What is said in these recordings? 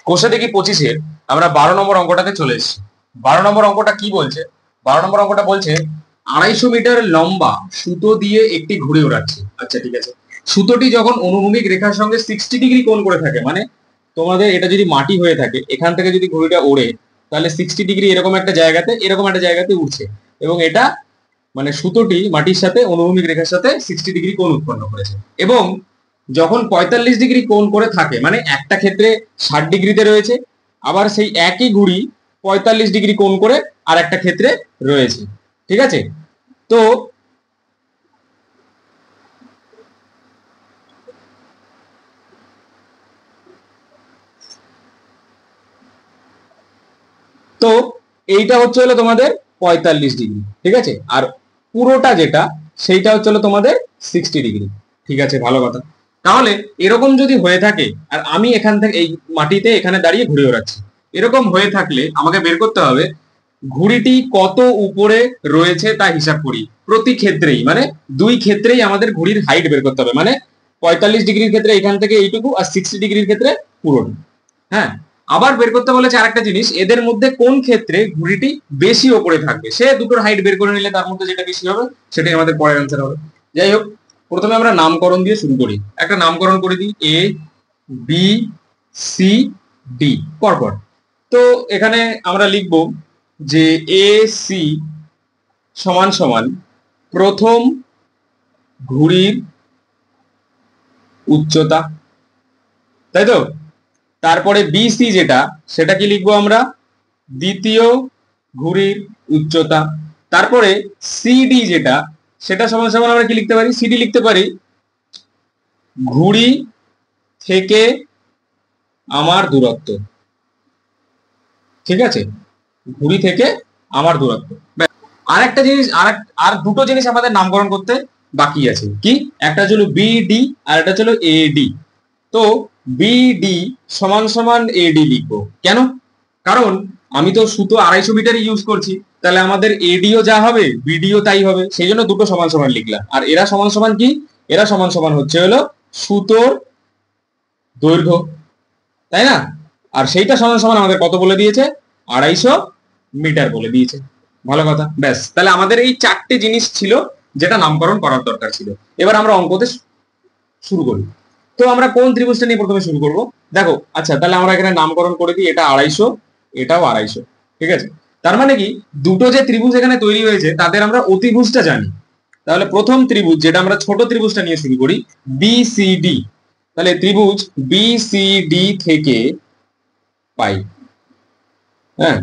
কোষে দেখি 25-এর আমরা 12 নম্বর অঙ্কটাতে চলে এসেছি। 12 নম্বর অঙ্কটা কি বলছে? 12 নম্বর অঙ্কটা বলছে 250 মিটার লম্বা সুতো দিয়ে একটি ঘুড়ি ওড়াচ্ছে। আচ্ছা ঠিক আছে, সুতোটি যখন অনুভূমিক রেখার সঙ্গে 60 ডিগ্রি কোণ করে থাকে, মানে তোমাদের এটা যদি মাটি হয়ে থাকে, এখান থেকে যদি ঘুড়িটা ওড়ে তাহলে 60 ডিগ্রি এরকম একটা জায়গাতে উঠছে, এবং এটা মানে সুতোটি মাটির সাথে অনুভূমিক রেখার সাথে 60 ডিগ্রি কোণ উৎপন্ন করেছে। এবং যখন 45 ডিগ্রি কোণ করে থাকে, মানে একটা ক্ষেত্রে 60 ডিগ্রিতে রয়েছে, আবার সেই একই ঘুড়ি 45 ডিগ্রি কোণ করে আর একটা ক্ষেত্রে রয়েছে। ঠিক আছে, তো তো এইটা হচ্ছে হলো তোমাদের 45 ডিগ্রি। ঠিক আছে, আর পুরোটা যেটা সেইটা হচ্ছে হলো তোমাদের 60 ডিগ্রি। ঠিক আছে, ভালো কথা। তাহলে এরকম যদি হয়ে থাকে, আর আমি এখান থেকে এই মাটিতে এখানে দাঁড়িয়ে ঘুরে বেড়াচ্ছি, এরকম হয়ে থাকলে আমাকে বের করতে হবে ঘুড়িটি কত উপরে রয়েছে তা হিসাব করি প্রতি ক্ষেত্রেই, মানে দুই ক্ষেত্রেই আমাদের ঘুড়ির হাইট বের করতে হবে, মানে 45 ডিগ্রির ক্ষেত্রে এখান থেকে এইটুকু, আর 60 ডিগ্রির ক্ষেত্রে পুরোটা। হ্যাঁ, আবার বের করতে বলেছে আরেকটা জিনিস, এদের মধ্যে কোন ক্ষেত্রে ঘুড়িটি বেশি ওপরে থাকবে, সে দুটোর হাইট বের করে নিলে তার মধ্যে যেটা বেশি হবে সেটাই আমাদের পরের অ্যান্সার হবে। যাই হোক, প্রথমে আমরা নামকরণ দিয়ে শুরু করি। একটা নামকরণ করে দিই, এ বি সি ডি পরপর। তো এখানে আমরা লিখব যে এ সি সমান সমান প্রথম ঘুড়ির উচ্চতা, তাই তো। তারপরে বিসি যেটা, সেটা কি লিখবো আমরা? দ্বিতীয় ঘুড়ির উচ্চতা। তারপরে সিডি যেটা, সেটা সমান সমান আমরা কি লিখতে পারি? সিডি লিখতে পারি ঘুড়ি থেকে আমার দূরত্ব। ঠিক আছে, ঘুড়ি থেকে আমার দূরত্ব। আর একটা জিনিস, আর দুটো জিনিস আমাদের নামকরণ করতে বাকি আছে। কি? একটা ছিল বিডি আর একটা ছিল এডি। তো বিডি সমান সমান এডি লিখবো। কেন? কারণ আমি তো সুতো 250 মিটার ইউজ করছি, তাহলে আমাদের এডিও যা হবে বিডিও তাই হবে, সেই জন্য দুটো সমান সমান লিখলাম। আর এরা সমান সমান কি? এরা সমান সমান হচ্ছে হলো সুতোর দৈর্ঘ্য, তাই না? আর সেইটা সমান সমান আমাদের কত বলে দিয়েছে? 250 মিটার বলে দিয়েছে। ভালো কথা। ব্যাস, তাহলে আমাদের এই চারটে জিনিস ছিল যেটা নামকরণ করার দরকার ছিল। এবার আমরা অঙ্কতে শুরু করি। তো আমরা কোন ত্রিভুজটা নিয়ে প্রথমে শুরু করব? দেখো, আচ্ছা তাহলে আমরা এখানে নামকরণ করে দিই, এটা 250, এটাও 250। ঠিক আছে, তার মানে কি দুটো যে ত্রিভুজ এখানে তৈরি হয়েছে তাদের আমরা অতিভুজটা জানি। তাহলে প্রথম ত্রিভুজ যেটা, আমরা ছোট ত্রিভুজটা নিয়ে শুরু করি, বিসিডি। তাহলে ত্রিভুজ বিসিডি থেকে পাই। হ্যাঁ,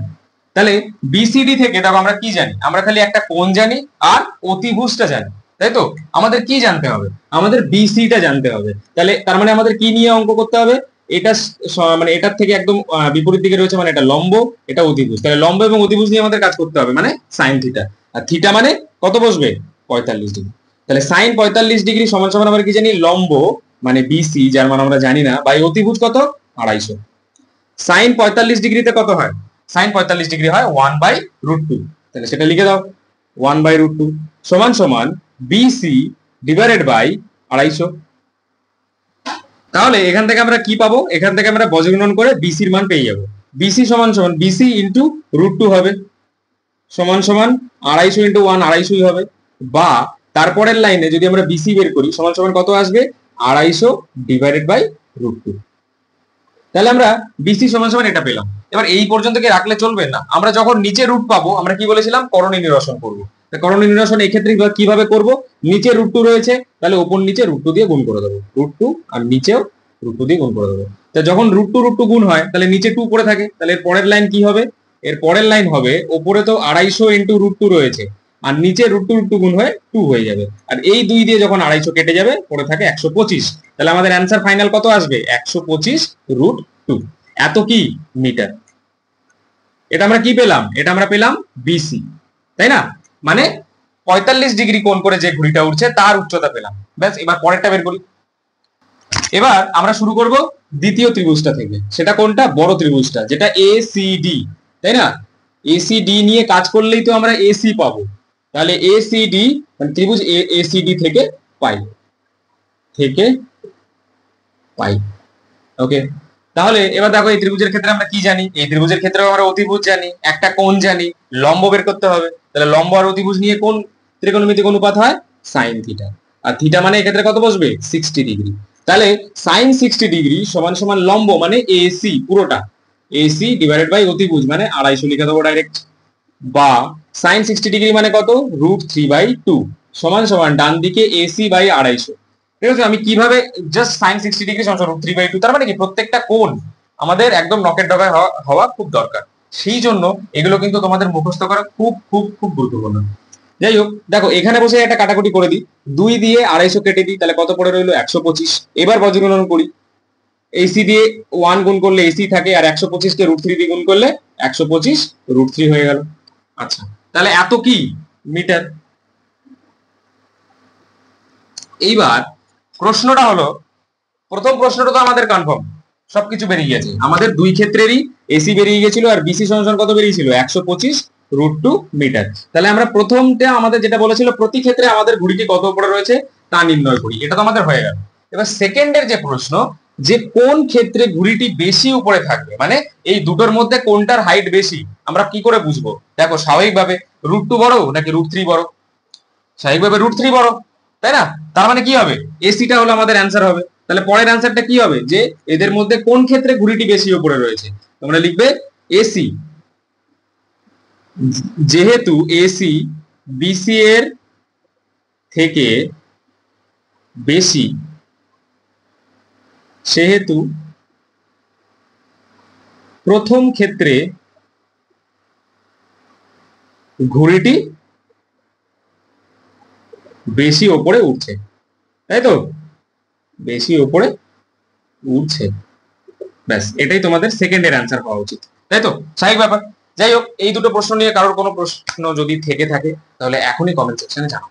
তাহলে বিসিডি থেকে দেখো আমরা কি জানি? আমরা খালি একটা কোণ জানি আর অতিভুজটা জানি, তাই তো। আমাদের কি জানতে হবে? আমাদের বিসিটা জানতে হবে। তাহলে তার মানে আমাদের কি নিয়ে অঙ্ক করতে হবে? এটা মানে এটার থেকে একদম বিপরীত দিকে রয়েছে, মানে এটা লম্ব, এটা অতিভুজ। তাহলে লম্ব এবং অতিভুজ নিয়ে আমাদের কাজ করতে হবে, মানে সাইন থিটা। আর থিটা মানে কত বসবে? 45 ডিগ্রি। তাহলে সাইন 45 ডিগ্রি সমান সমান আমরা কি জানি? লম্ব মানে বিসি, যার মান আমরা জানি না, বাই অতিভুজ কত? 250। সাইন 45 ডিগ্রিতে কত হয়? সাইন 45 ডিগ্রি হয় 1/√2। তাহলে সেটা লিখে দাও, 1/√2 সমান সমান বিসি ডিভাইডেড বাই 250। তাহলে এখান থেকে আমরা কি পাবো? এখান থেকে আমরা বজ্রগুণন করে বিসির মান পেয়ে যাবো। বিসি সমান সমান বিসি ইন্টু √2 হবে, সমান সমান 250 ইন্টু 1 250 হবে। বা তারপরের লাইনে যদি আমরা বিসি বের করি, সমান সমান কত আসবে? 250 ডিভাইডেড বাই √2। তাহলে আমরা বিসি সমান সমান এটা পেলাম। এবার এই পর্যন্ত কি রাখলে চলবে না? আমরা যখন নিচে রুট পাবো, আমরা কি বলেছিলাম? করণীয় নিরসন করবো। করণীয় নিরসন এই ক্ষেত্রে কিভাবে করব? নিচে √2 রয়েছে, তাহলে উপর নিচে √2 দিয়ে গুণ করে দেবো। √2 আর নিচেও √2 দিয়ে গুণ করে দেবো। তা যখন √2 গুণ হয় তাহলে নিচে 2 পড়ে থাকে, তাহলে এর পরের লাইন কি হবে? এর পরের লাইন হবে, ওপরে তো 250 ইন্টু √2 রয়েছে, আর নিচে √2 গুণ হয়ে 2 হয়ে যাবে। আর এই 2 দিয়ে যখন 250 কেটে যাবে, পড়ে থাকে 125। তাহলে আমাদের অ্যান্সার ফাইনাল কত আসবে? 125√2। এত কি মিটার। এটা আমরা কি পেলাম? এটা আমরা পেলাম বিসি, তাই না? মানে 45 ডিগ্রি কোণ করে যে ঘুড়িটা উঠছে তার উচ্চতা পেলাম। ব্যাস, এবার পরেরটা বের করি। এবার আমরা শুরু করব দ্বিতীয় ত্রিভুজটা থেকে। সেটা কোনটা? বড় ত্রিভুজটা, যেটা এসিডি, তাই না? এসিডি নিয়ে কাজ করলেই তো আমরা এসি পাবো। তাহলে এসিডি মানে ত্রিভুজ এসিডি থেকে পাই, থেকে পাই। ওকে, তাহলে এবার দেখো এই ত্রিভুজের ক্ষেত্রে আমরা কি জানি, এই ত্রিভুজের ক্ষেত্রে আমরা অতিভুজ জানি, একটা কোণ জানি, লম্ব বের করতে হবে। তাহলে লম্ব আর অতিভুজ নিয়ে কোন ত্রিকোণমিতিক অনুপাত হয়? Sine theta. আর থিটা মানে এক্ষেত্রে কত বসবে? 60 ডিগ্রি। তাহলে সাইন 60 ডিগ্রি সমান সমান লম্ব মানে এসি পুরোটা, এসি ডিভাইডেড বাই অতিভুজ মানে 250 লিখে দেবো ডাইরেক্ট। বা সাইন 60 ডিগ্রি মানে কত? √3/2 সমান সমান ডান দিকে এসি বাই 250। ঠিক আছে, আমি কিভাবে জাস্ট সাইন 60 ডিগ্রি সমান √3/2, তার মানে কি প্রত্যেকটা কোণ আমাদের একদম নকের ডগায় হওয়া খুব দরকার। সেই জন্য এগুলো কিন্তু তোমাদের মুখস্থ করা খুব খুব খুব গুরুত্বপূর্ণ। যাই হোক, দেখো এখানে বসে একটা কাটাকুটি করে দিই, 2 দিয়ে 250 কেটে দিই, তাহলে কত পড়ে রইলো? 125। এবার বজ্রগুণন করি, এসি দিয়ে 1 গুণ করলে এসি থাকে, আর 125 কে √3 দিয়ে গুণ করলে 125 √3 হয়ে গেল। আচ্ছা, তাহলে এত কি মিটার। এইবার প্রশ্নটা হলো, প্রথম প্রশ্নটা তো আমাদের কনফার্ম, সবকিছু বেরিয়ে গেছে আমাদের, দুই ক্ষেত্রেরই এসি বেরিয়ে গেছিল আর বিসি সমান কত বেরিয়েছিল? 125 √2 মিটার। তাহলে আমরা প্রথমটা আমাদের যেটা বলেছিল প্রতি ক্ষেত্রে আমাদের ঘুড়িটি কত উপরে রয়েছে তা নির্ণয় করি, এটা তো আমাদের হয়ে গেল। এবার সেকেন্ডের যে প্রশ্ন, যে কোন ক্ষেত্রে ঘুড়িটি বেশি উপরে থাকবে, মানে এই দুটোর মধ্যে কোনটার হাইট বেশি, আমরা কি করে বুঝবো? দেখো স্বাভাবিকভাবে √2 বড় নাকি √3 বড়? স্বাভাবিকভাবে √3 বড়, তাই না? তার মানে কি হবে? এসিটা হলো আমাদের অ্যান্সার হবে। তাহলে পরের অ্যান্সারটা কি হবে? যে এদের মধ্যে কোন ক্ষেত্রে ঘুড়িটি বেশি উপরে রয়েছে, তোমরা লিখবে এসি। যেহেতু এসি বিসি এর থেকে বেশি, সেহেতু প্রথম ক্ষেত্রে ঘুড়িটি বেশি ওপরে উঠছে, তাই তো? বেশি ওপরে উঠছে, ব্যাস এটাই তোমাদের সেকেন্ডের অ্যান্সার হওয়া উচিত, তাই তো? স্বাভাবিক ব্যাপার। যাই হোক, এই দুটো প্রশ্ন নিয়ে কারোর কোনো প্রশ্ন যদি থেকে থাকে তাহলে এখনই কমেন্ট সেকশনে জানাও।